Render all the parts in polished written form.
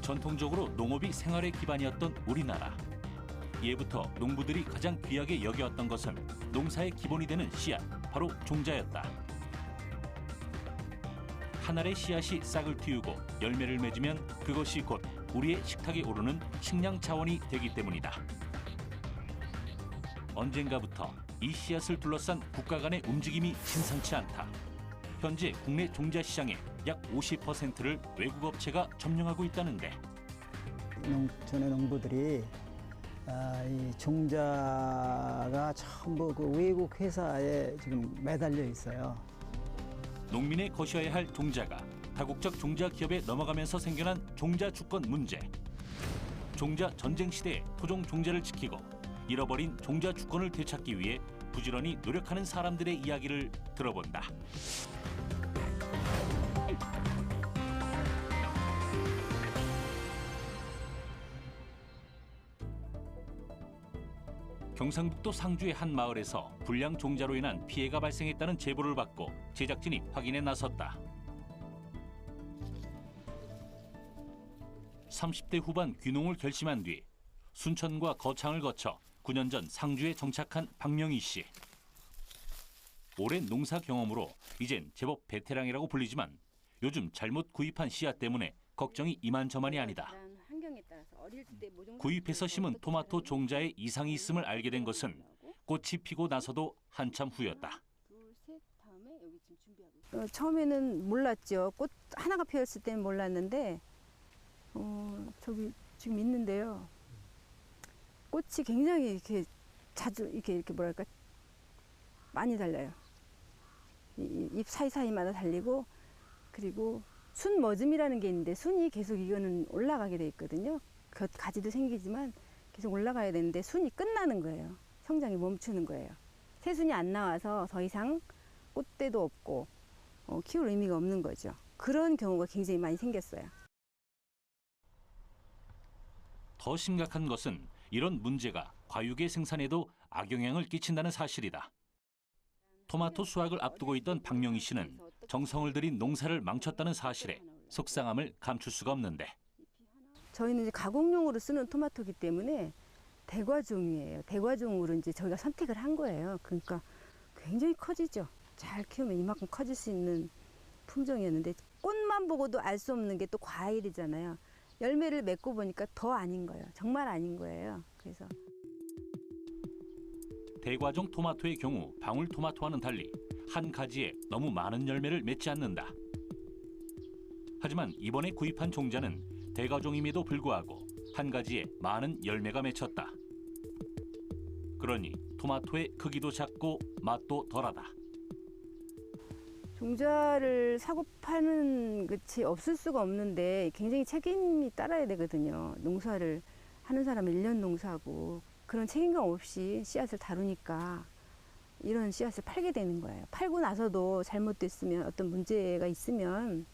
전통적으로 농업이 생활의 기반이었던 우리나라. 예부터 농부들이 가장 귀하게 여겨왔던 것은 농사의 기본이 되는 씨앗, 바로 종자였다. 한 알의 씨앗이 싹을 틔우고 열매를 맺으면 그것이 곧 우리의 식탁에 오르는 식량 자원이 되기 때문이다. 언젠가부터 이 씨앗을 둘러싼 국가 간의 움직임이 심상치 않다. 현재 국내 종자 시장의 약 50%를 외국 업체가 점령하고 있다는데, 농촌의 농부들이 이 종자가 전부 그 외국 회사에 지금 매달려 있어요. 농민의 것이어야 할 종자가 다국적 종자 기업에 넘어가면서 생겨난 종자 주권 문제. 종자 전쟁 시대에 토종 종자를 지키고 잃어버린 종자 주권을 되찾기 위해 부지런히 노력하는 사람들의 이야기를 들어본다. 경상북도 상주의 한 마을에서 불량 종자로 인한 피해가 발생했다는 제보를 받고 제작진이 확인에 나섰다. 30대 후반 귀농을 결심한 뒤 순천과 거창을 거쳐 9년 전 상주에 정착한 박명희 씨. 오랜 농사 경험으로 이젠 제법 베테랑이라고 불리지만 요즘 잘못 구입한 씨앗 때문에 걱정이 이만저만이 아니다. 구입해서 심은 토마토 종자에 이상이 있음을 알게 된 것은 꽃이 피고 나서도 한참 후였다. 처음에는 몰랐죠. 꽃 하나가 피었을 때는 몰랐는데 저기 지금 있는데요. 꽃이 굉장히 이렇게 자주 이렇게 뭐랄까 많이 달려요. 잎 사이사이마다 달리고, 그리고 순 머즘이라는 게 있는데 순이 계속 이거는 올라가게 돼 있거든요. 가지도 생기지만 계속 올라가야 되는데 순이 끝나는 거예요. 성장이 멈추는 거예요. 새순이 안 나와서 더 이상 꽃대도 없고 키울 의미가 없는 거죠. 그런 경우가 굉장히 많이 생겼어요. 더 심각한 것은 이런 문제가 과육의 생산에도 악영향을 끼친다는 사실이다. 토마토 수확을 앞두고 있던 박명희 씨는 정성을 들인 농사를 망쳤다는 사실에 속상함을 감출 수가 없는데, 저희는 이제 가공용으로 쓰는 토마토이기 때문에 대과종이에요. 대과종으로 이제 저희가 선택을 한 거예요. 그러니까 굉장히 커지죠. 잘 키우면 이만큼 커질 수 있는 품종이었는데, 꽃만 보고도 알 수 없는 게 또 과일이잖아요. 열매를 맺고 보니까 더 아닌 거예요. 정말 아닌 거예요. 그래서 대과종 토마토의 경우 방울토마토와는 달리 한 가지에 너무 많은 열매를 맺지 않는다. 하지만 이번에 구입한 종자는 대과종임에도 불구하고 한 가지에 많은 열매가 맺혔다. 그러니 토마토의 크기도 작고 맛도 덜하다. 종자를 사고 파는 것이 없을 수가 없는데 굉장히 책임이 따라야 되거든요. 농사를 하는 사람은 1년 농사고 그런 책임감 없이 씨앗을 다루니까 이런 씨앗을 팔게 되는 거예요. 팔고 나서도 잘못됐으면 어떤 문제가 있으면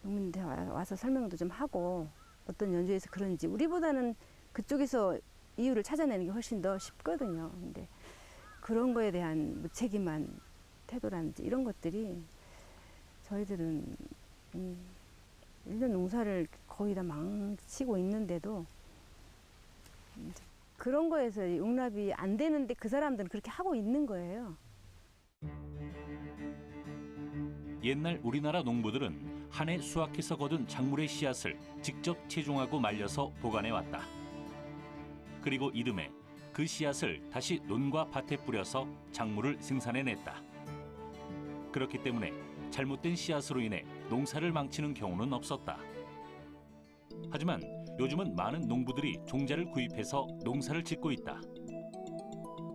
농민한테 와서 설명도 좀 하고 어떤 연주에서 그런지 우리보다는 그쪽에서 이유를 찾아내는 게 훨씬 더 쉽거든요. 근데 그런 거에 대한 무책임한 태도라든지 이런 것들이 저희들은 1년 농사를 거의 다 망치고 있는데도 그런 거에서 용납이 안 되는데 그 사람들은 그렇게 하고 있는 거예요. 옛날 우리나라 농부들은 한 해 수확해서 거둔 작물의 씨앗을 직접 채종하고 말려서 보관해왔다. 그리고 이듬해 그 씨앗을 다시 논과 밭에 뿌려서 작물을 생산해냈다. 그렇기 때문에 잘못된 씨앗으로 인해 농사를 망치는 경우는 없었다. 하지만 요즘은 많은 농부들이 종자를 구입해서 농사를 짓고 있다.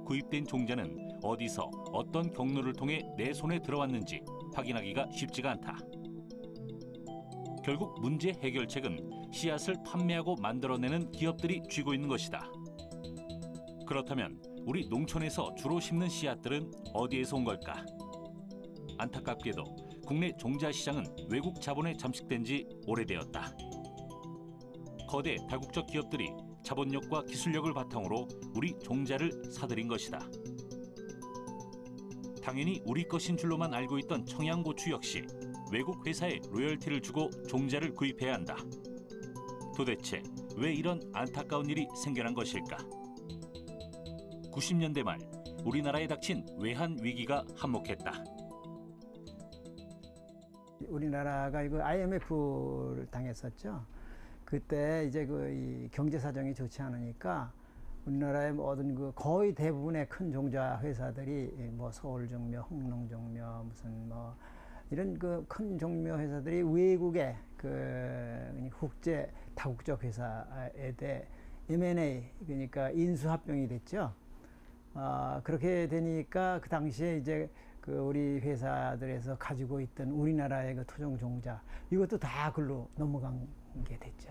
구입된 종자는 어디서 어떤 경로를 통해 내 손에 들어왔는지 확인하기가 쉽지가 않다. 결국 문제 해결책은 씨앗을 판매하고 만들어내는 기업들이 쥐고 있는 것이다. 그렇다면 우리 농촌에서 주로 심는 씨앗들은 어디에서 온 걸까? 안타깝게도 국내 종자 시장은 외국 자본에 잠식된 지 오래되었다. 거대 다국적 기업들이 자본력과 기술력을 바탕으로 우리 종자를 사들인 것이다. 당연히 우리 것인 줄로만 알고 있던 청양고추 역시 외국 회사에 로열티를 주고 종자를 구입해야 한다. 도대체 왜 이런 안타까운 일이 생겨난 것일까? 90년대 말 우리나라에 닥친 외환 위기가 한몫했다. 우리나라가 이거 IMF를 당했었죠. 그때 이제 이 경제 사정이 좋지 않으니까 우리나라의 모든 거의 대부분의 큰 종자 회사들이 뭐 서울종묘, 홍농종묘 무슨 뭐 이런 큰 종묘 회사들이 외국의 국제 다국적 회사에 대해 M&A 그러니까 인수합병이 됐죠. 그렇게 되니까 그 당시에 이제 우리 회사들에서 가지고 있던 우리나라의 토종 종자 이것도 다 글로 넘어간 게 됐죠.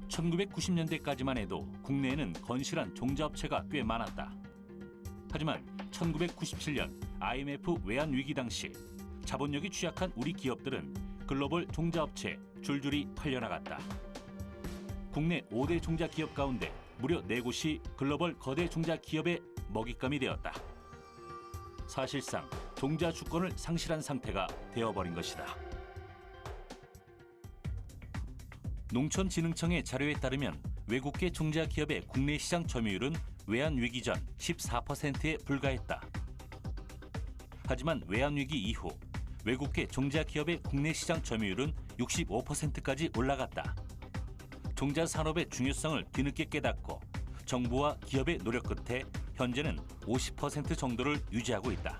1990년대까지만 해도 국내에는 건실한 종자업체가 꽤 많았다. 하지만 1997년 IMF 외환 위기 당시 자본력이 취약한 우리 기업들은 글로벌 종자업체에 줄줄이 팔려나갔다. 국내 5대 종자 기업 가운데 무려 4곳이 글로벌 거대 종자 기업의 먹잇감이 되었다. 사실상 종자 주권을 상실한 상태가 되어버린 것이다. 농촌진흥청의 자료에 따르면 외국계 종자 기업의 국내 시장 점유율은 외환 위기 전 14%에 불과했다. 하지만 외환 위기 이후 외국계 종자 기업의 국내 시장 점유율은 65%까지 올라갔다. 종자 산업의 중요성을 뒤늦게 깨닫고 정부와 기업의 노력 끝에 현재는 50% 정도를 유지하고 있다.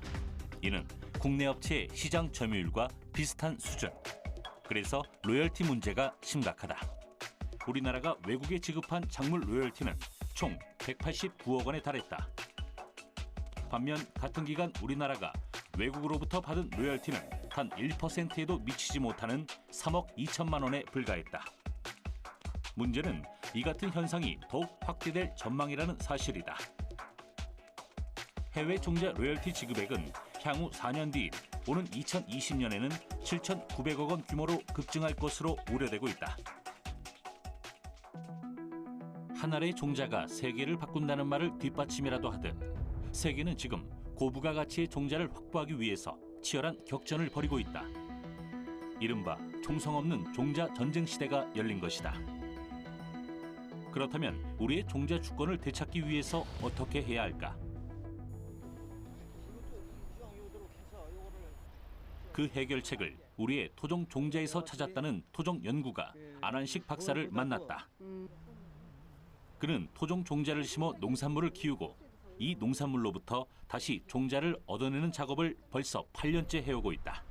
이는 국내 업체의 시장 점유율과 비슷한 수준. 그래서 로열티 문제가 심각하다. 우리나라가 외국에 지급한 작물 로열티는 총 189억 원에 달했다. 반면 같은 기간 우리나라가 외국으로부터 받은 로열티는 단 1%에도 미치지 못하는 3억 2천만 원에 불과했다. 문제는 이 같은 현상이 더욱 확대될 전망이라는 사실이다. 해외 종자 로열티 지급액은 향후 4년 뒤인 오는 2020년에는 7,900억 원 규모로 급증할 것으로 우려되고 있다. 한 알의 종자가 세계를 바꾼다는 말을 뒷받침이라도 하듯 세계는 지금 고부가 가치의 종자를 확보하기 위해서 치열한 격전을 벌이고 있다. 이른바 총성 없는 종자 전쟁 시대가 열린 것이다. 그렇다면 우리의 종자 주권을 되찾기 위해서 어떻게 해야 할까? 그 해결책을 우리의 토종 종자에서 찾았다는 토종 연구가 안한식 박사를 만났다. 그는 토종 종자를 심어 농산물을 키우고 이 농산물로부터 다시 종자를 얻어내는 작업을 벌써 8년째 해오고 있다.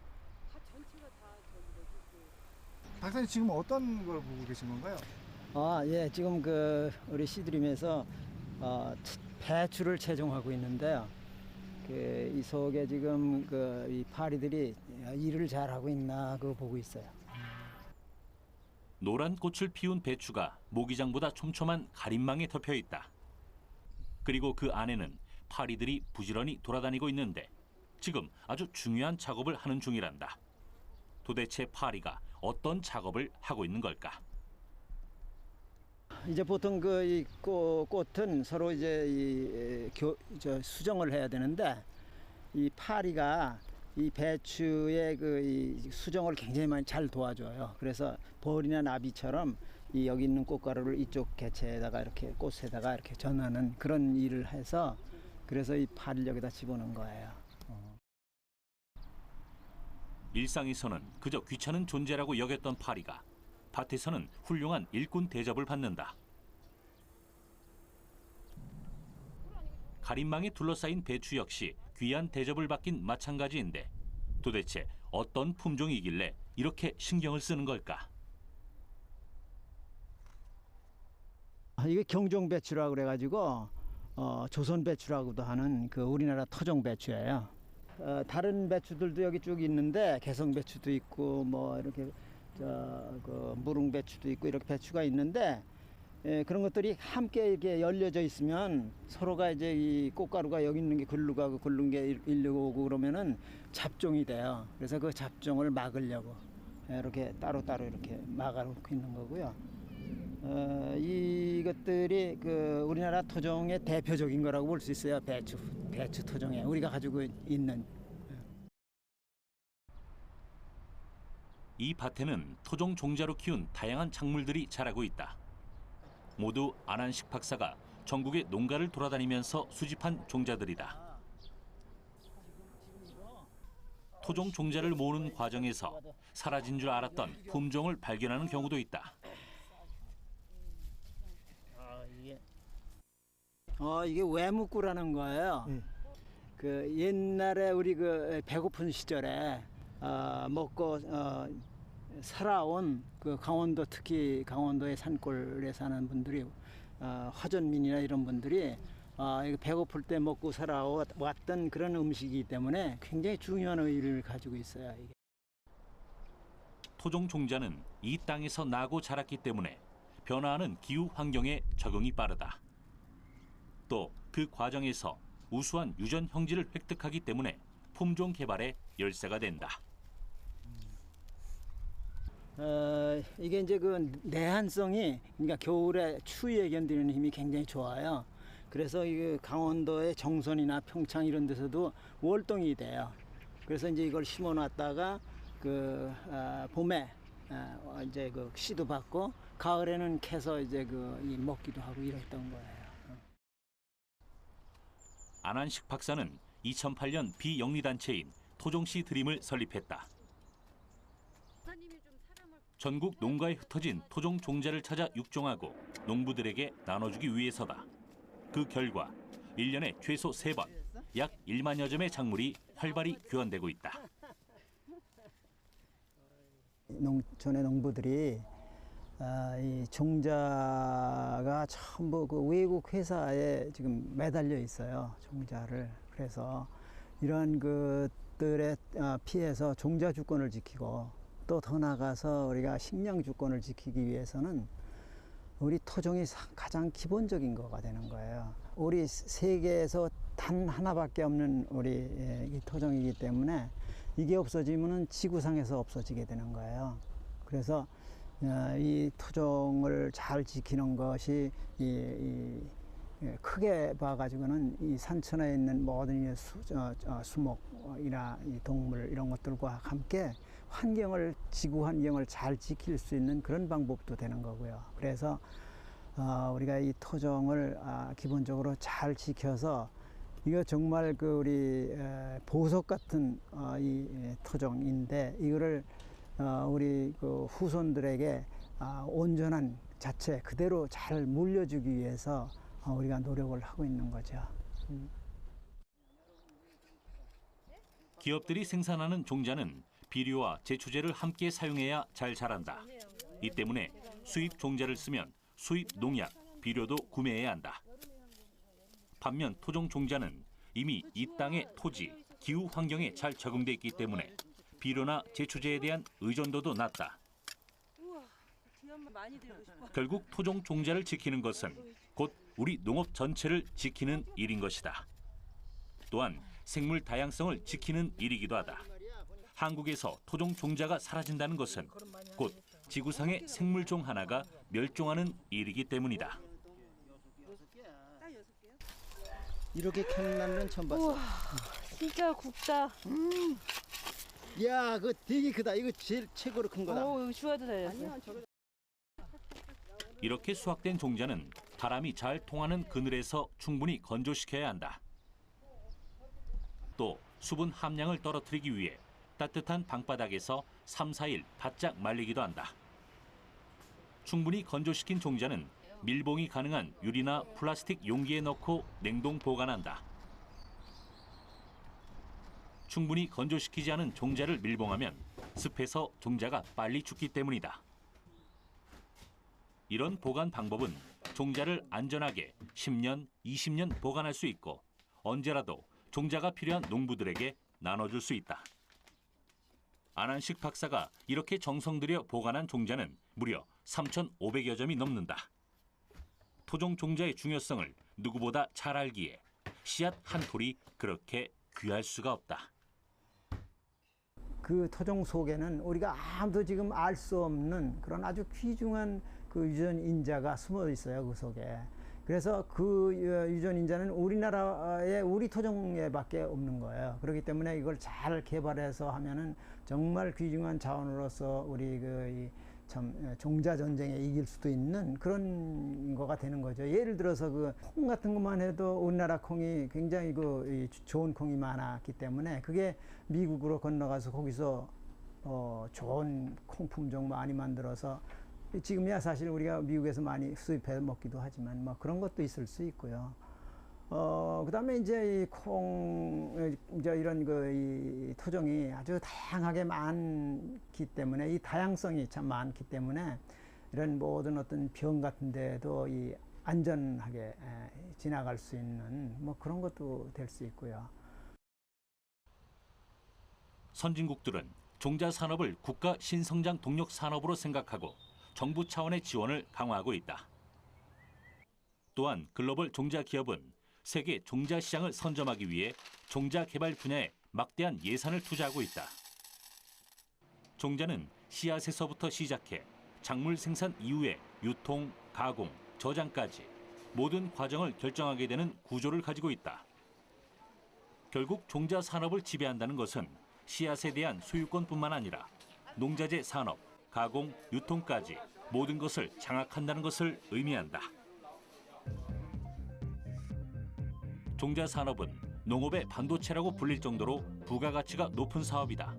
박사님 지금 어떤 걸 보고 계신 건가요? 예, 지금 우리 시드림에서 배추를 채종하고 있는데요. 이 속에 지금 이 파리들이 일을 잘하고 있나 그거 보고 있어요. 노란 꽃을 피운 배추가 모기장보다 촘촘한 가림망에 덮여 있다. 그리고 그 안에는 파리들이 부지런히 돌아다니고 있는데 지금 아주 중요한 작업을 하는 중이란다. 도대체 파리가 어떤 작업을 하고 있는 걸까? 이제 보통 이 꽃은 서로 이제 수정을 해야 되는데 이 파리가 이 배추의 이 수정을 굉장히 많이 잘 도와줘요. 그래서 벌이나 나비처럼 여기 있는 꽃가루를 이쪽 개체에다가 이렇게 꽃에다가 이렇게 전하는 그런 일을 해서 그래서 이 파리를 여기다 집어넣은 거예요. 일상에서는 그저 귀찮은 존재라고 여겼던 파리가 밭에서는 훌륭한 일꾼 대접을 받는다. 가림망에 둘러싸인 배추 역시 귀한 대접을 받긴 마찬가지인데 도대체 어떤 품종이길래 이렇게 신경을 쓰는 걸까? 이게 경종 배추라고 그래가지고 조선 배추라고도 하는 우리나라 토종 배추예요. 다른 배추들도 여기 쭉 있는데 개성 배추도 있고 뭐 이렇게 무릉 배추도 있고 이렇게 배추가 있는데 그런 것들이 함께 이렇게 열려져 있으면 서로가 이제 이 꽃가루가 여기 있는 게 글로 가고 글른 게 일로 오고 그러면은 잡종이 돼요. 그래서 그 잡종을 막으려고 이렇게 따로따로 이렇게 막아놓고 있는 거고요. 이것들이 우리나라 토종의 대표적인 거라고 볼 수 있어요. 배추 토종에 우리가 가지고 있는. 이 밭에는 토종 종자로 키운 다양한 작물들이 자라고 있다. 모두 안한식 박사가 전국의 농가를 돌아다니면서 수집한 종자들이다. 토종 종자를 모으는 과정에서 사라진 줄 알았던 품종을 발견하는 경우도 있다. 이게 외묵구라는 거예요. 그 옛날에 우리 그 배고픈 시절에 먹고 살아온 그 강원도, 특히 강원도의 산골에 사는 분들이 화전민이나 이런 분들이 이거 배고플 때 먹고 살아왔던 그런 음식이기 때문에 굉장히 중요한 의의를 가지고 있어요. 이게. 토종 종자는 이 땅에서 나고 자랐기 때문에 변화하는 기후 환경에 적응이 빠르다. 또 그 과정에서 우수한 유전 형질을 획득하기 때문에 품종 개발에 열세가 된다. 이게 이제 그 내한성이, 그러니까 겨울에 추위에 견디는 힘이 굉장히 좋아요. 그래서 이 강원도의 정선이나 평창 이런 데서도 월동이 돼요. 그래서 이제 이걸 심어놨다가 그 봄에 이제 그 씨도 받고 가을에는 캐서 이제 먹기도 하고 이랬던 거예요. 안한식 박사는 2008년 비영리단체인 토종씨 드림을 설립했다. 전국 농가에 흩어진 토종 종자를 찾아 육종하고 농부들에게 나눠주기 위해서다. 그 결과 1년에 최소 3번, 약 1만여 점의 작물이 활발히 교환되고 있다. 농촌의 농부들이 이 종자가 전부 그 외국 회사에 지금 매달려 있어요. 종자를. 그래서 이런 것들에 피해서 종자 주권을 지키고 또 더 나아가서 우리가 식량 주권을 지키기 위해서는 우리 토종이 가장 기본적인 거가 되는 거예요. 우리 세계에서 단 하나밖에 없는 우리 이 토종이기 때문에 이게 없어지면은 지구상에서 없어지게 되는 거예요. 그래서 이 토종을 잘 지키는 것이 크게 봐가지고는 이 산천에 있는 모든 수목이나 이 동물 이런 것들과 함께 지구 환경을 잘 지킬 수 있는 그런 방법도 되는 거고요. 그래서 우리가 이 토종을 기본적으로 잘 지켜서 이거 정말 우리 보석 같은 이 토종인데 이거를 우리 후손들에게 온전한 자체 그대로 잘 물려주기 위해서 우리가 노력을 하고 있는 거죠. 기업들이 생산하는 종자는 비료와 제초제를 함께 사용해야 잘 자란다. 이 때문에 수입 종자를 쓰면 수입 농약, 비료도 구매해야 한다. 반면 토종 종자는 이미 이 땅의 토지, 기후 환경에 잘 적응돼 있기 때문에 비료나 제초제에 대한 의존도도 낮다. 결국 토종 종자를 지키는 것은 곧 우리 농업 전체를 지키는 일인 것이다. 또한 생물 다양성을 지키는 일이기도 하다. 한국에서 토종 종자가 사라진다는 것은 곧 지구상의 생물종 하나가 멸종하는 일이기 때문이다. 이렇게 캐는 건 처음 봤어. 우와, 진짜 굵다. 야, 그거 되게 크다. 이거 제일 최고로 큰 거다. 오, 여기 주화도 달렸어. 이렇게 수확된 종자는 바람이 잘 통하는 그늘에서 충분히 건조시켜야 한다. 또 수분 함량을 떨어뜨리기 위해 따뜻한 방바닥에서 3, 4일 바짝 말리기도 한다. 충분히 건조시킨 종자는 밀봉이 가능한 유리나 플라스틱 용기에 넣고 냉동 보관한다. 충분히 건조시키지 않은 종자를 밀봉하면 습해서 종자가 빨리 죽기 때문이다. 이런 보관 방법은 종자를 안전하게 10년, 20년 보관할 수 있고 언제라도 종자가 필요한 농부들에게 나눠줄 수 있다. 안한식 박사가 이렇게 정성 들여 보관한 종자는 무려 3,500여 점이 넘는다. 토종 종자의 중요성을 누구보다 잘 알기에 씨앗 한 톨이 그렇게 귀할 수가 없다. 그 토종 속에는 우리가 아무도 지금 알 수 없는 그런 아주 귀중한 그 유전 인자가 숨어 있어요, 그 속에. 그래서 그 유전 인자는 우리나라의 우리 토종에밖에 없는 거예요. 그렇기 때문에 이걸 잘 개발해서 하면은 정말 귀중한 자원으로서 우리 참 종자 전쟁에 이길 수도 있는 그런 거가 되는 거죠. 예를 들어서 그 콩 같은 것만 해도 우리나라 콩이 굉장히 좋은 콩이 많았기 때문에 그게 미국으로 건너가서 거기서 좋은 콩 품종 많이 만들어서 지금이야 사실 우리가 미국에서 많이 수입해 먹기도 하지만 뭐 그런 것도 있을 수 있고요. 그다음에 이제 이 콩, 이제 이런 이 토종이 아주 다양하게 많기 때문에 이 다양성이 참 많기 때문에 이런 모든 어떤 병 같은 데도 이 안전하게 지나갈 수 있는 뭐 그런 것도 될 수 있고요. 선진국들은 종자 산업을 국가 신성장 동력 산업으로 생각하고 정부 차원의 지원을 강화하고 있다. 또한 글로벌 종자 기업은 세계 종자 시장을 선점하기 위해 종자 개발 분야에 막대한 예산을 투자하고 있다. 종자는 씨앗에서부터 시작해 작물 생산 이후에 유통, 가공, 저장까지 모든 과정을 결정하게 되는 구조를 가지고 있다. 결국 종자 산업을 지배한다는 것은 씨앗에 대한 소유권뿐만 아니라 농자재 산업, 가공, 유통까지 모든 것을 장악한다는 것을 의미한다. 종자 산업은 농업의 반도체라고 불릴 정도로 부가가치가 높은 사업이다.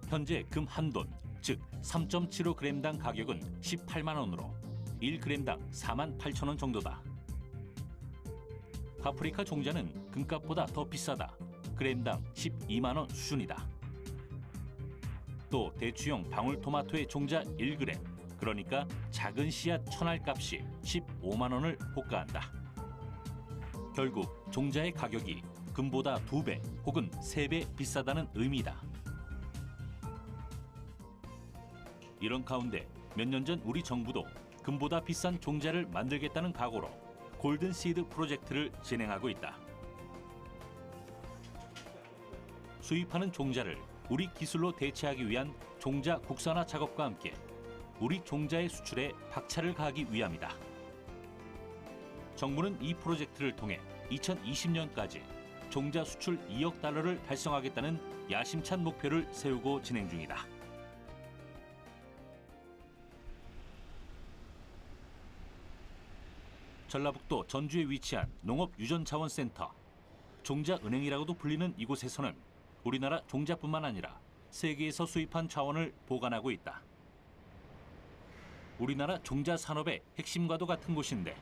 현재 금 한 돈, 즉 3.75g당 가격은 18만 원으로 1g당 4만 8천 원 정도다. 파프리카 종자는 금값보다 더 비싸다. g당 12만 원 수준이다. 또 대추용 방울토마토의 종자 1g, 그러니까 작은 씨앗 천알값이 15만 원을 호가한다. 결국 종자의 가격이 금보다 2배 혹은 3배 비싸다는 의미다. 이런 가운데 몇 년 전 우리 정부도 금보다 비싼 종자를 만들겠다는 각오로 골든시드 프로젝트를 진행하고 있다. 수입하는 종자를 우리 기술로 대체하기 위한 종자 국산화 작업과 함께 우리 종자의 수출에 박차를 가하기 위함이다. 정부는 이 프로젝트를 통해 2020년까지 종자 수출 2억 달러를 달성하겠다는 야심찬 목표를 세우고 진행 중이다. 전라북도 전주에 위치한 농업유전자원센터, 종자은행이라고도 불리는 이곳에서는 우리나라 종자뿐만 아니라 세계에서 수입한 자원을 보관하고 있다. 우리나라 종자 산업의 핵심과도 같은 곳인데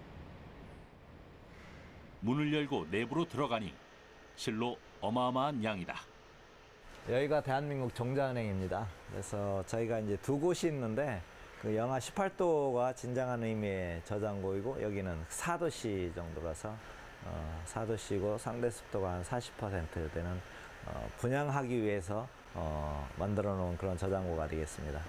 문을 열고 내부로 들어가니 실로 어마어마한 양이다. 여기가 대한민국 종자은행입니다. 그래서 저희가 이제 두 곳이 있는데 그 영하 18도가 진정한 의미의 저장고이고 여기는 4도씨 정도라서 4도씨고 상대 습도가 한 40% 되는 분양하기 위해서 만들어 놓은 그런 저장고가 되겠습니다.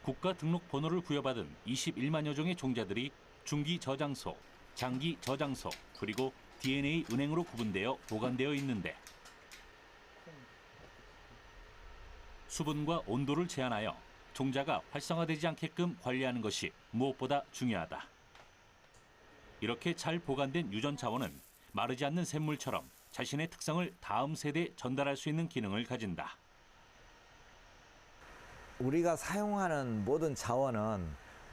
국가 등록 번호를 부여받은 21만여 종의 종자들이 중기 저장소, 장기 저장소, 그리고 DNA 은행으로 구분되어 보관되어 있는데 수분과 온도를 제한하여 종자가 활성화되지 않게끔 관리하는 것이 무엇보다 중요하다. 이렇게 잘 보관된 유전 자원은 마르지 않는 샘물처럼 자신의 특성을 다음 세대에 전달할 수 있는 기능을 가진다. 우리가 사용하는 모든 자원은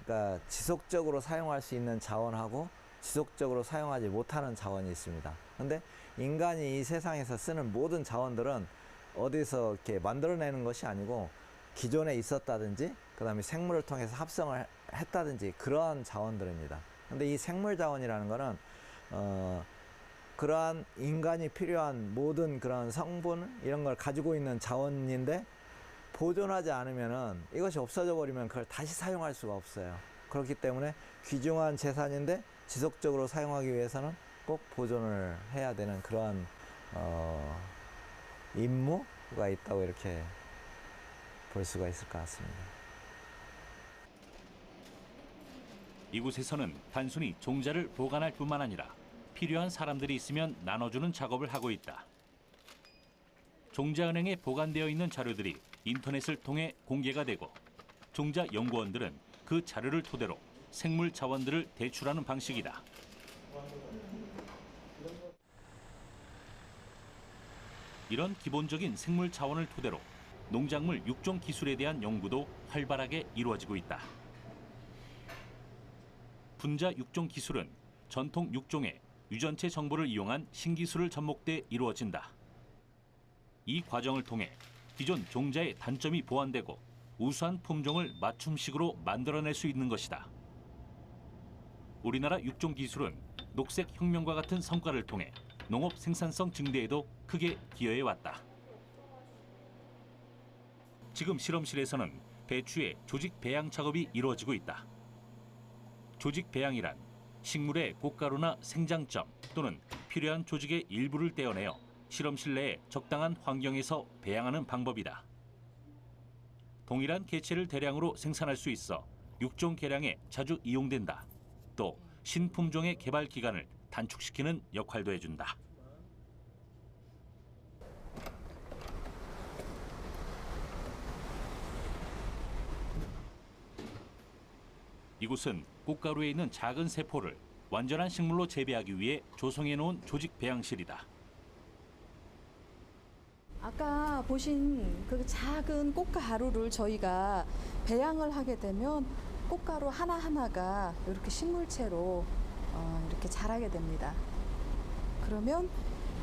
그러니까 지속적으로 사용할 수 있는 자원하고 지속적으로 사용하지 못하는 자원이 있습니다. 그런데 인간이 이 세상에서 쓰는 모든 자원들은 어디서 이렇게 만들어내는 것이 아니고 기존에 있었다든지 그다음에 생물을 통해서 합성을 했다든지 그러한 자원들입니다. 그런데 이 생물 자원이라는 거는 그러한 인간이 필요한 모든 그런 성분 이런 걸 가지고 있는 자원인데 보존하지 않으면은 이것이 없어져 버리면 그걸 다시 사용할 수가 없어요. 그렇기 때문에 귀중한 재산인데 지속적으로 사용하기 위해서는 꼭 보존을 해야 되는 그러한 임무가 있다고 이렇게 볼 수가 있을 것 같습니다. 이곳에서는 단순히 종자를 보관할 뿐만 아니라 필요한 사람들이 있으면 나눠주는 작업을 하고 있다. 종자은행에 보관되어 있는 자료들이 인터넷을 통해 공개가 되고 종자 연구원들은 그 자료를 토대로 생물 자원들을 대출하는 방식이다. 이런 기본적인 생물 자원을 토대로 농작물 육종 기술에 대한 연구도 활발하게 이루어지고 있다. 분자 육종 기술은 전통 육종의 유전체 정보를 이용한 신기술을 접목돼 이루어진다. 이 과정을 통해 기존 종자의 단점이 보완되고 우수한 품종을 맞춤식으로 만들어낼 수 있는 것이다. 우리나라 육종 기술은 녹색 혁명과 같은 성과를 통해 농업 생산성 증대에도 크게 기여해 왔다. 지금 실험실에서는 배추의 조직 배양 작업이 이루어지고 있다. 조직 배양이란 식물의 꽃가루나 생장점 또는 필요한 조직의 일부를 떼어내어 실험실 내에 적당한 환경에서 배양하는 방법이다. 동일한 개체를 대량으로 생산할 수 있어 육종 개량에 자주 이용된다. 또 신품종의 개발 기간을 단축시키는 역할도 해준다. 이곳은 꽃가루에 있는 작은 세포를 완전한 식물로 재배하기 위해 조성해 놓은 조직 배양실이다. 아까 보신 그 작은 꽃가루를 저희가 배양을 하게 되면 꽃가루 하나하나가 이렇게 식물체로 이렇게 자라게 됩니다. 그러면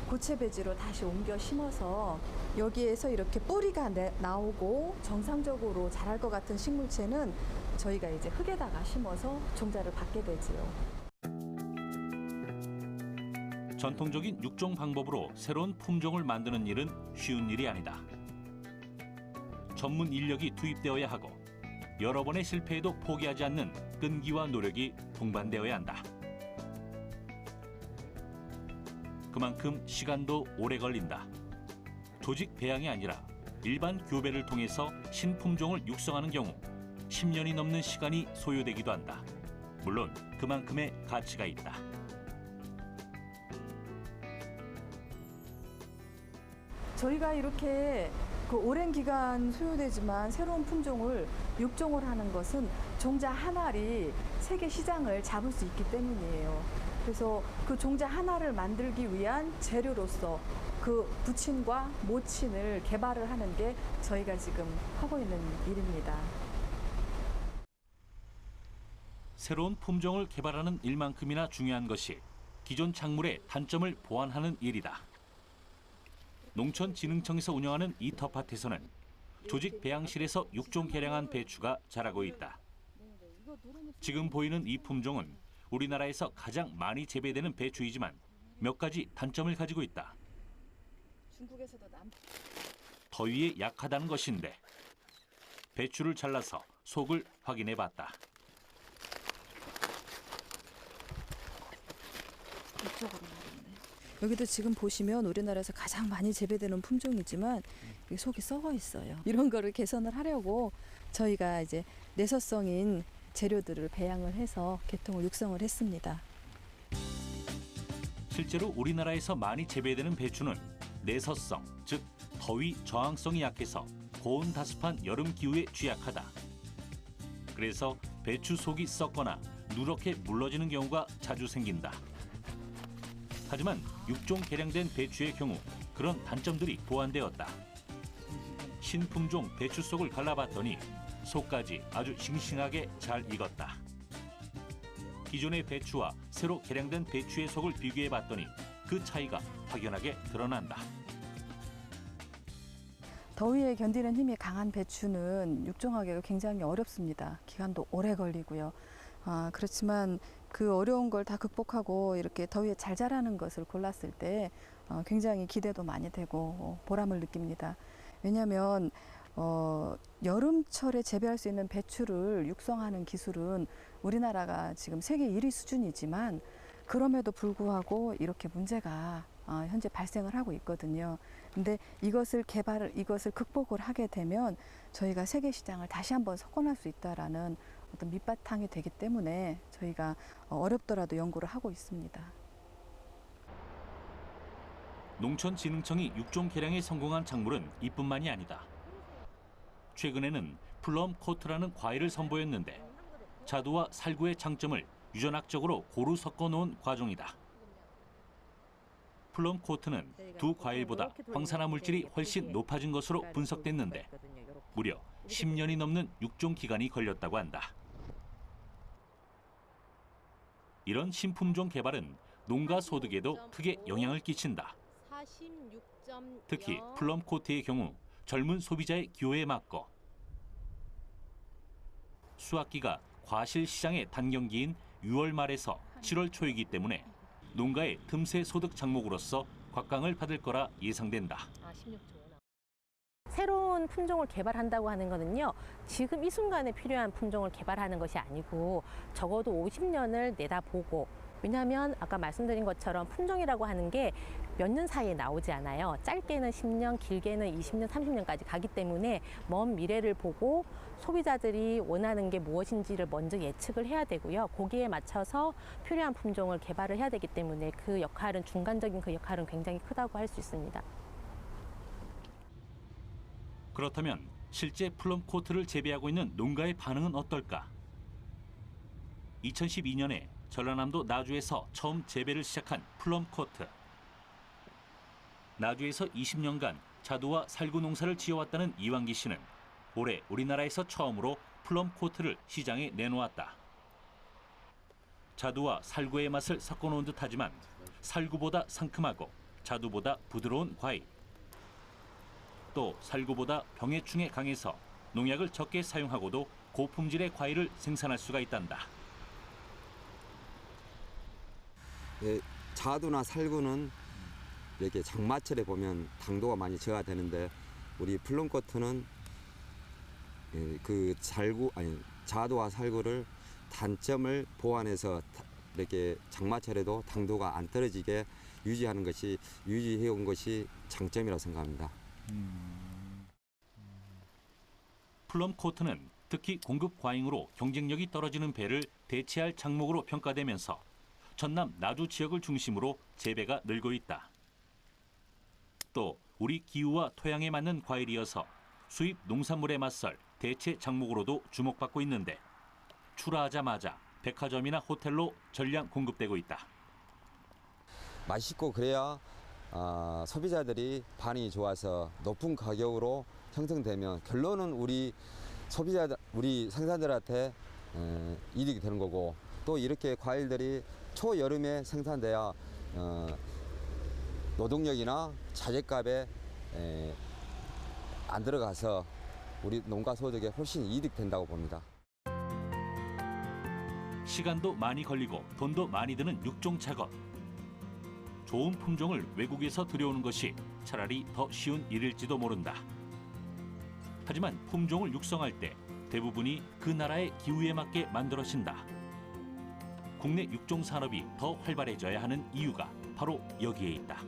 고체 배지로 다시 옮겨 심어서 여기에서 이렇게 뿌리가 나오고 정상적으로 자랄 것 같은 식물체는 저희가 이제 흙에다가 심어서 종자를 받게 되지요. 전통적인 육종 방법으로 새로운 품종을 만드는 일은 쉬운 일이 아니다. 전문 인력이 투입되어야 하고 여러 번의 실패에도 포기하지 않는 끈기와 노력이 동반되어야 한다. 그만큼 시간도 오래 걸린다. 조직 배양이 아니라 일반 교배를 통해서 신품종을 육성하는 경우 10년이 넘는 시간이 소요되기도 한다. 물론 그만큼의 가치가 있다. 저희가 이렇게 그 오랜 기간 소요되지만 새로운 품종을 육종을 하는 것은 종자 한 알이 세계 시장을 잡을 수 있기 때문이에요. 그래서 그 종자 하나를 만들기 위한 재료로서 그 부친과 모친을 개발을 하는 게 저희가 지금 하고 있는 일입니다. 새로운 품종을 개발하는 일만큼이나 중요한 것이 기존 작물의 단점을 보완하는 일이다. 농촌진흥청에서 운영하는 이 텃밭에서는 조직 배양실에서 육종 개량한 배추가 자라고 있다. 지금 보이는 이 품종은 우리나라에서 가장 많이 재배되는 배추이지만 몇 가지 단점을 가지고 있다. 더위에 약하다는 것인데 배추를 잘라서 속을 확인해 봤다. 여기도 지금 보시면 우리나라에서 가장 많이 재배되는 품종이지만 속이 썩어 있어요. 이런 거를 개선을 하려고 저희가 이제 내서성인 재료들을 배양을 해서 계통을 육성을 했습니다. 실제로 우리나라에서 많이 재배되는 배추는 내서성, 즉 더위 저항성이 약해서 고온다습한 여름 기후에 취약하다. 그래서 배추 속이 썩거나 누렇게 물러지는 경우가 자주 생긴다. 하지만 육종 개량된 배추의 경우 그런 단점들이 보완되었다. 신품종 배추 속을 갈라봤더니 속까지 아주 싱싱하게 잘 익었다. 기존의 배추와 새로 개량된 배추의 속을 비교해봤더니 그 차이가 확연하게 드러난다. 더위에 견디는 힘이 강한 배추는 육종하기가 굉장히 어렵습니다. 기간도 오래 걸리고요. 그렇지만 그 어려운 걸 다 극복하고 이렇게 더위에 잘 자라는 것을 골랐을 때 굉장히 기대도 많이 되고 보람을 느낍니다. 왜냐하면 여름철에 재배할 수 있는 배추를 육성하는 기술은 우리나라가 지금 세계 1위 수준이지만 그럼에도 불구하고 이렇게 문제가 현재 발생을 하고 있거든요. 근데 이것을 극복을 하게 되면 저희가 세계 시장을 다시 한번 석권할 수 있다라는 어떤 밑바탕이 되기 때문에 저희가 어렵더라도 연구를 하고 있습니다. 농촌진흥청이 육종 개량에 성공한 작물은 이뿐만이 아니다. 최근에는 플럼 코트라는 과일을 선보였는데 자두와 살구의 장점을 유전학적으로 고루 섞어 놓은 과종이다. 플럼 코트는 두 과일보다 황산화 물질이 훨씬 높아진 것으로 분석됐는데 무려 10년이 넘는 육종 기간이 걸렸다고 한다. 이런 신품종 개발은 농가 소득에도 크게 영향을 끼친다. 특히 플럼 코트의 경우 젊은 소비자의 기호에 맞고 수확기가 과실 시장의 단경기인 6월 말에서 7월 초이기 때문에 농가의 틈새 소득 작목으로서 곽강을 받을 거라 예상된다. 새로운 품종을 개발한다고 하는 거는요, 지금 이 순간에 필요한 품종을 개발하는 것이 아니고 적어도 50년을 내다보고, 왜냐하면 아까 말씀드린 것처럼 품종이라고 하는 게 몇 년 사이에 나오지 않아요. 짧게는 10년, 길게는 20년, 30년까지 가기 때문에 먼 미래를 보고 소비자들이 원하는 게 무엇인지를 먼저 예측을 해야 되고요. 거기에 맞춰서 필요한 품종을 개발을 해야 되기 때문에 그 역할은, 중간적인 그 역할은 굉장히 크다고 할 수 있습니다. 그렇다면 실제 플럼 코트를 재배하고 있는 농가의 반응은 어떨까? 2012년에 전라남도 나주에서 처음 재배를 시작한 플럼 코트. 나주에서 20년간 자두와 살구 농사를 지어왔다는 이완기 씨는 올해 우리나라에서 처음으로 플럼 코트를 시장에 내놓았다. 자두와 살구의 맛을 섞어놓은 듯하지만 살구보다 상큼하고 자두보다 부드러운 과일. 또 살구보다 병해충에 강해서 농약을 적게 사용하고도 고품질의 과일을 생산할 수가 있단다. 예, 자두나 살구는 이렇게 장마철에 보면 당도가 많이 저하되는데 우리 플럼코트는 그 자두와 살구를 단점을 보완해서 이렇게 장마철에도 당도가 안 떨어지게 유지해 온 것이 장점이라고 생각합니다. 플럼 코트는 특히 공급 과잉으로 경쟁력이 떨어지는 배를 대체할 작목으로 평가되면서 전남 나주 지역을 중심으로 재배가 늘고 있다. 또 우리 기후와 토양에 맞는 과일이어서 수입 농산물에 맞설 대체 작목으로도 주목받고 있는데 출하하자마자 백화점이나 호텔로 전량 공급되고 있다. 맛있고 그래야 소비자들이 반응이 좋아서 높은 가격으로 형성되면 결론은 우리 생산자들한테 이득이 되는 거고, 또 이렇게 과일들이 초여름에 생산돼야 노동력이나 자재값에 안 들어가서 우리 농가 소득에 훨씬 이득된다고 봅니다. 시간도 많이 걸리고 돈도 많이 드는 육종 작업. 좋은 품종을 외국에서 들여오는 것이 차라리 더 쉬운 일일지도 모른다. 하지만 품종을 육성할 때 대부분이 그 나라의 기후에 맞게 만들어진다. 국내 육종 산업이 더 활발해져야 하는 이유가 바로 여기에 있다.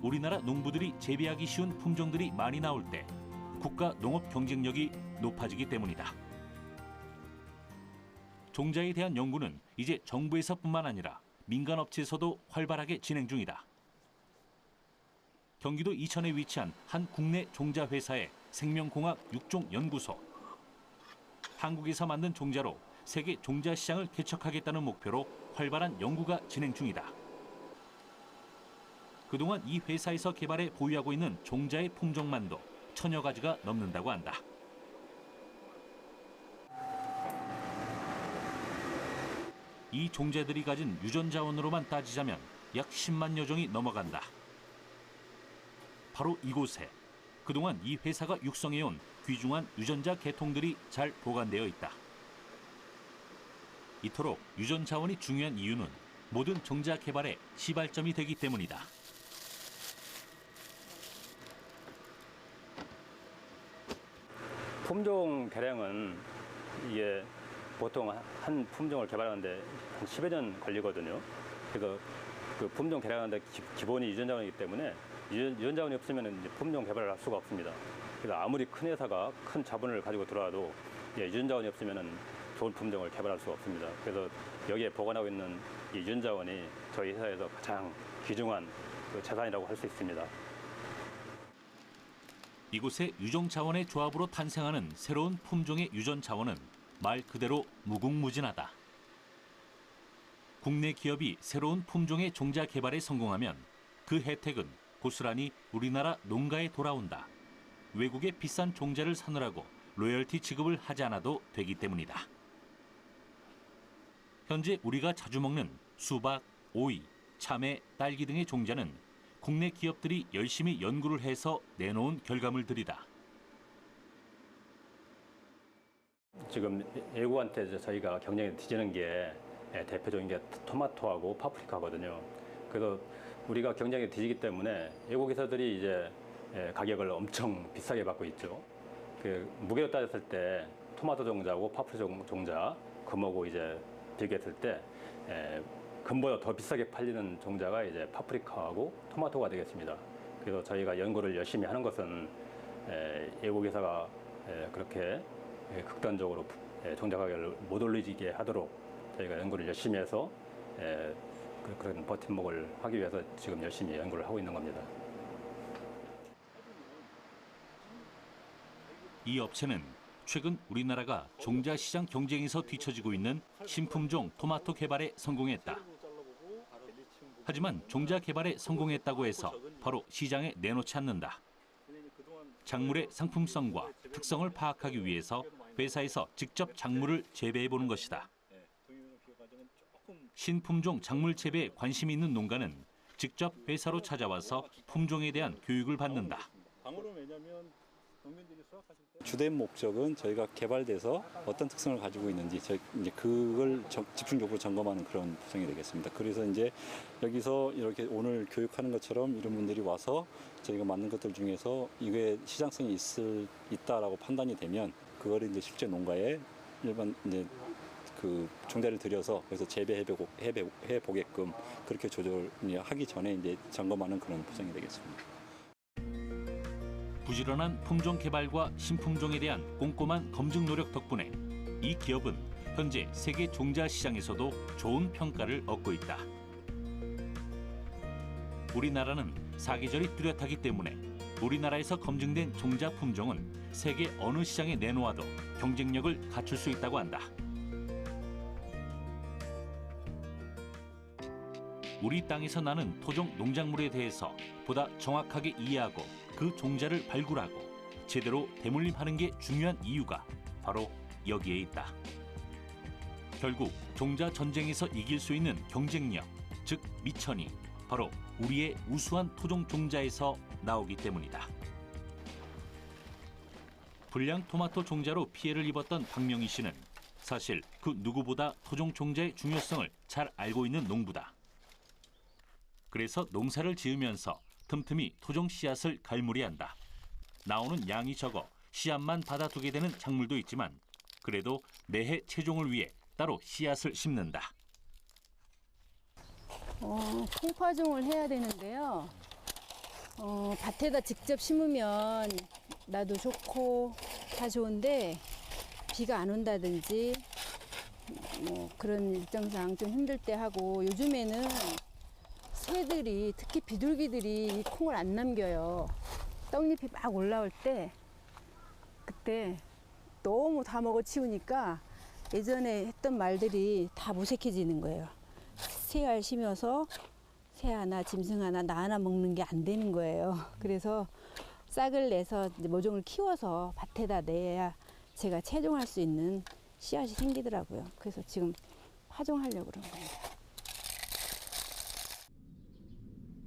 우리나라 농부들이 재배하기 쉬운 품종들이 많이 나올 때 국가 농업 경쟁력이 높아지기 때문이다. 종자에 대한 연구는 이제 정부에서뿐만 아니라 민간업체에서도 활발하게 진행 중이다. 경기도 이천에 위치한 한 국내 종자 회사의 생명공학 육종연구소. 한국에서 만든 종자로 세계 종자 시장을 개척하겠다는 목표로 활발한 연구가 진행 중이다. 그동안 이 회사에서 개발해 보유하고 있는 종자의 품종만도 1000여 가지가 넘는다고 한다. 이 종자들이 가진 유전 자원으로만 따지자면 약 10만여 종이 넘어간다. 바로 이곳에 그동안 이 회사가 육성해온 귀중한 유전자 계통들이 잘 보관되어 있다. 이토록 유전 자원이 중요한 이유는 모든 종자 개발의 시발점이 되기 때문이다. 품종 개량은 이게 보통 한 품종을 개발하는데 한 10여 년 걸리거든요. 그래서 그 품종 개량하는데 기본이 유전 자원이기 때문에 유전 자원이 없으면 품종 개발을 할 수가 없습니다. 그래서 아무리 큰 회사가 큰 자본을 가지고 들어와도 유전 자원이 없으면 좋은 품종을 개발할 수가 없습니다. 그래서 여기에 보관하고 있는 이 유전 자원이 저희 회사에서 가장 귀중한 그 재산이라고 할 수 있습니다. 이곳의 유정 자원의 조합으로 탄생하는 새로운 품종의 유전 자원은 말 그대로 무궁무진하다. 국내 기업이 새로운 품종의 종자 개발에 성공하면 그 혜택은 고스란히 우리나라 농가에 돌아온다. 외국의 비싼 종자를 사느라고 로열티 지급을 하지 않아도 되기 때문이다. 현재 우리가 자주 먹는 수박, 오이, 참외, 딸기 등의 종자는 국내 기업들이 열심히 연구를 해서 내놓은 결과물들이다. 지금 외국한테 저희가 경쟁에 뒤지는 게 대표적인 게 토마토하고 파프리카거든요. 그래서 우리가 경쟁에 뒤지기 때문에 외국 회사들이 이제 가격을 엄청 비싸게 받고 있죠. 그 무게로 따졌을 때 토마토 종자하고 파프리카 종자, 금하고 이제 비교했을 때 금보다 더 비싸게 팔리는 종자가 이제 파프리카하고 토마토가 되겠습니다. 그래서 저희가 연구를 열심히 하는 것은 외국 회사가 그렇게 극단적으로 종자 가격을 못 올리게 하도록 저희가 연구를 열심히 해서 그런 버팀목을 하기 위해서 지금 열심히 연구를 하고 있는 겁니다. 이 업체는 최근 우리나라가 종자 시장 경쟁에서 뒤처지고 있는 신품종 토마토 개발에 성공했다. 하지만 종자 개발에 성공했다고 해서 바로 시장에 내놓지 않는다. 작물의 상품성과 특성을 파악하기 위해서 회사에서 직접 작물을 재배해보는 것이다. 신품종 작물 재배에 관심이 있는 농가는 직접 회사로 찾아와서 품종에 대한 교육을 받는다. 주된 목적은 저희가 개발돼서 어떤 특성을 가지고 있는지 이제 그걸 집중적으로 점검하는 그런 구성이 되겠습니다. 그래서 이제 여기서 이렇게 오늘 교육하는 것처럼 이런 분들이 와서 저희가 만든 것들 중에서 이게 시장성이 있다라고 판단이 되면 그걸 이제 실제 농가에 일반 이제 그 종자를 들여서 그래서 재배해 보게끔 그렇게 조절하기 전에 이제 점검하는 그런 구성이 되겠습니다. 부지런한 품종 개발과 신품종에 대한 꼼꼼한 검증 노력 덕분에 이 기업은 현재 세계 종자 시장에서도 좋은 평가를 얻고 있다. 우리나라는 사계절이 뚜렷하기 때문에 우리나라에서 검증된 종자 품종은 세계 어느 시장에 내놓아도 경쟁력을 갖출 수 있다고 한다. 우리 땅에서 나는 토종 농작물에 대해서 보다 정확하게 이해하고 그 종자를 발굴하고 제대로 대물림하는 게 중요한 이유가 바로 여기에 있다. 결국 종자 전쟁에서 이길 수 있는 경쟁력, 즉 미천이 바로 우리의 우수한 토종 종자에서 나오기 때문이다. 불량 토마토 종자로 피해를 입었던 박명희 씨는 사실 그 누구보다 토종 종자의 중요성을 잘 알고 있는 농부다. 그래서 농사를 지으면서 틈틈이 토종 씨앗을 갈무리한다. 나오는 양이 적어 씨앗만 받아두게 되는 작물도 있지만 그래도 매해 체종을 위해 따로 씨앗을 심는다. 통파종을 해야 되는데요. 밭에다 직접 심으면 나도 좋고 다 좋은데 비가 안 온다든지 그런 일정상 좀 힘들 때 하고 요즘에는 새들이 특히 비둘기들이 이 콩을 안 남겨요. 떡잎이 막 올라올 때 그때 너무 다 먹어치우니까 예전에 했던 말들이 다 무색해지는 거예요. 새알 심어서 새 하나 짐승 하나 나 하나 먹는 게 안 되는 거예요. 그래서 싹을 내서 모종을 키워서 밭에다 내야 제가 채종할 수 있는 씨앗이 생기더라고요. 그래서 지금 파종하려고 그런 겁니다.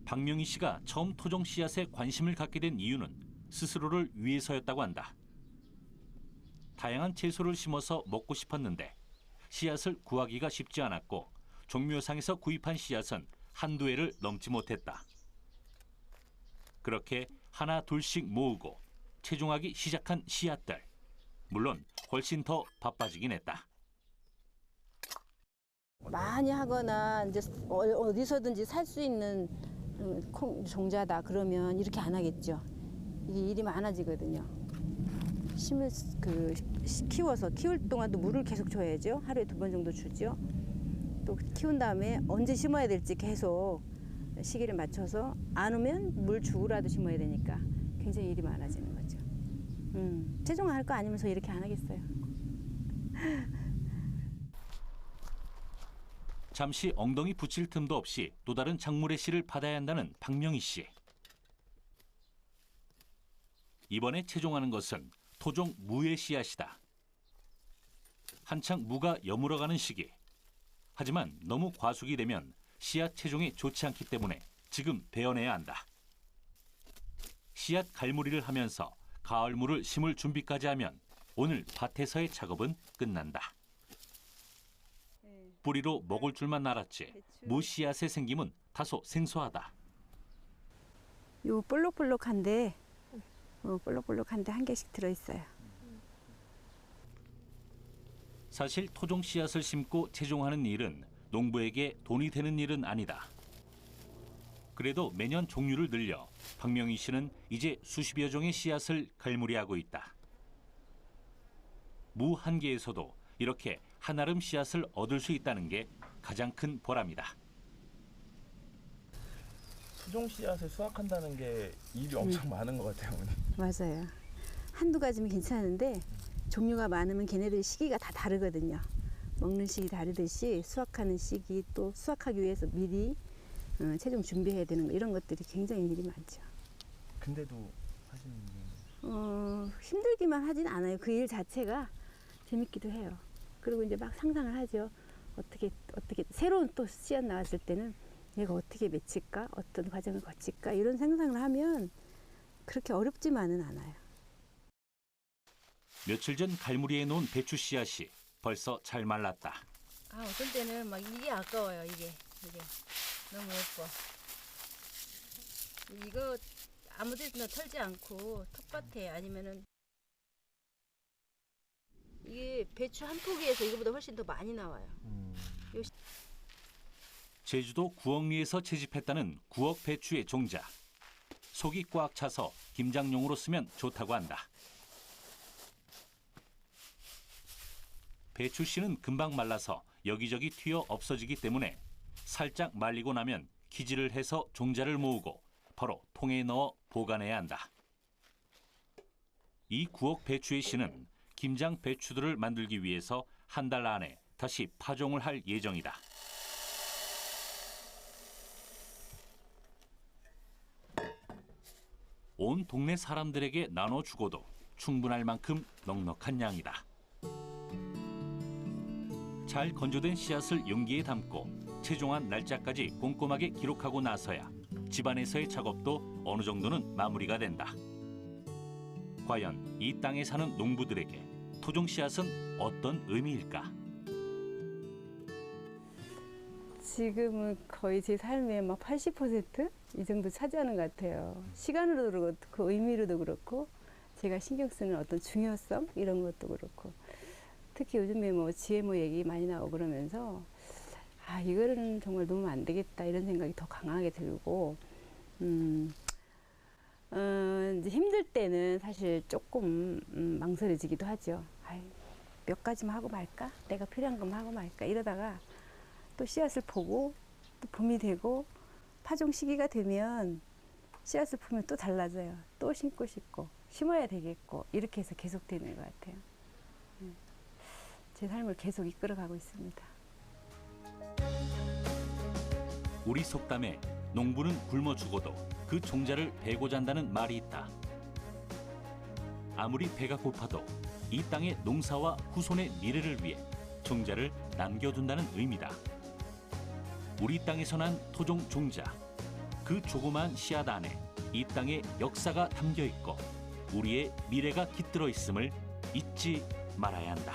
박명희 씨가 처음 토종 씨앗에 관심을 갖게 된 이유는 스스로를 위해서였다고 한다. 다양한 채소를 심어서 먹고 싶었는데 씨앗을 구하기가 쉽지 않았고 종묘상에서 구입한 씨앗은 한두 해를 넘지 못했다. 그렇게 하나 둘씩 모으고 채종하기 시작한 씨앗들. 물론 훨씬 더 바빠지긴 했다. 많이 하거나 이제 어디서든지 살 수 있는 콩 종자다 그러면 이렇게 안 하겠죠. 이게 일이 많아지거든요. 키워서 키울 동안도 물을 계속 줘야죠. 하루에 2번 정도 주죠. 또 키운 다음에 언제 심어야 될지 계속 시기를 맞춰서 안 오면 물 주고라도 심어야 되니까 굉장히 일이 많아지는 거죠. 채종할 거 아니면서 이렇게 안 하겠어요. 잠시 엉덩이 붙일 틈도 없이 또 다른 작물의 씨를 받아야 한다는 박명희 씨. 이번에 채종하는 것은 토종 무의 씨앗이다. 한창 무가 여물어가는 시기. 하지만 너무 과숙이 되면 씨앗 채종이 좋지 않기 때문에 지금 베어내야 한다. 씨앗 갈무리를 하면서 가을무를 심을 준비까지 하면 오늘 밭에서의 작업은 끝난다. 뿌리로 먹을 줄만 알았지 무 씨앗의 생김은 다소 생소하다. 요 볼록볼록한데 한 개씩 들어있어요. 사실 토종 씨앗을 심고 채종하는 일은 농부에게 돈이 되는 일은 아니다. 그래도 매년 종류를 늘려 박명희 씨는 이제 수십여 종의 씨앗을 갈무리하고 있다. 무 한 개에서도 이렇게 한아름 씨앗을 얻을 수 있다는 게 가장 큰 보람이다. 토종 씨앗을 수확한다는 게 일이 엄청 많은 것 같아요, 어머니. 맞아요. 한두 가지면 괜찮은데 종류가 많으면 걔네들 시기가 다 다르거든요. 먹는 시기 다르듯이 수확하는 시기 또 수확하기 위해서 미리 채종 준비해야 되는 거 이런 것들이 굉장히 일이 많죠. 근데도 하시는 게 힘들기만 하진 않아요. 그 일 자체가 재밌기도 해요. 그리고 이제 막 상상을 하죠. 어떻게 새로운 또 씨앗 나왔을 때는 얘가 어떻게 맺힐까? 어떤 과정을 거칠까? 이런 상상을 하면 그렇게 어렵지만은 않아요. 며칠 전 갈무리해 놓은 배추 씨앗이 벌써 잘 말랐다. 어떤 때는 막 이게 아까워요. 이게 너무 예뻐. 이거 아무데나 털지 않고 텃밭에 아니면은 이게 배추 한 포기에서 이거보다 훨씬 더 많이 나와요. 제주도 구억리에서 채집했다는 구억 배추의 종자. 속이 꽉 차서 김장용으로 쓰면 좋다고 한다. 배추 씨는 금방 말라서 여기저기 튀어 없어지기 때문에 살짝 말리고 나면 기질을 해서 종자를 모으고 바로 통에 넣어 보관해야 한다. 이 구억 배추의 씨는 김장 배추들을 만들기 위해서 한 달 안에 다시 파종을 할 예정이다. 온 동네 사람들에게 나눠주고도 충분할 만큼 넉넉한 양이다. 잘 건조된 씨앗을 용기에 담고 채종한 날짜까지 꼼꼼하게 기록하고 나서야 집안에서의 작업도 어느 정도는 마무리가 된다. 과연 이 땅에 사는 농부들에게 토종 씨앗은 어떤 의미일까? 지금은 거의 제 삶의 막 80% 이 정도 차지하는 것 같아요. 시간으로도 그렇고 의미로도 그렇고 제가 신경 쓰는 어떤 중요성 이런 것도 그렇고 특히 요즘에 뭐 GMO 얘기 많이 나오고 그러면서 이거는 정말 놓으면 안 되겠다 이런 생각이 더 강하게 들고 이제 힘들 때는 사실 조금 망설여지기도 하죠. 몇 가지만 하고 말까? 내가 필요한 것만 하고 말까? 이러다가 또 씨앗을 보고 또 봄이 되고 파종 시기가 되면 씨앗을 보면 또 달라져요. 또 심고 싶고 심어야 되겠고 이렇게 해서 계속 되는 것 같아요. 제 삶을 계속 이끌어가고 있습니다. 우리 속담에 농부는 굶어 죽어도 그 종자를 베고자 한다는 말이 있다. 아무리 배가 고파도 이 땅의 농사와 후손의 미래를 위해 종자를 남겨둔다는 의미다. 우리 땅에서 난 토종 종자, 그 조그만 씨앗 안에 이 땅의 역사가 담겨 있고 우리의 미래가 깃들어 있음을 잊지 말아야 한다.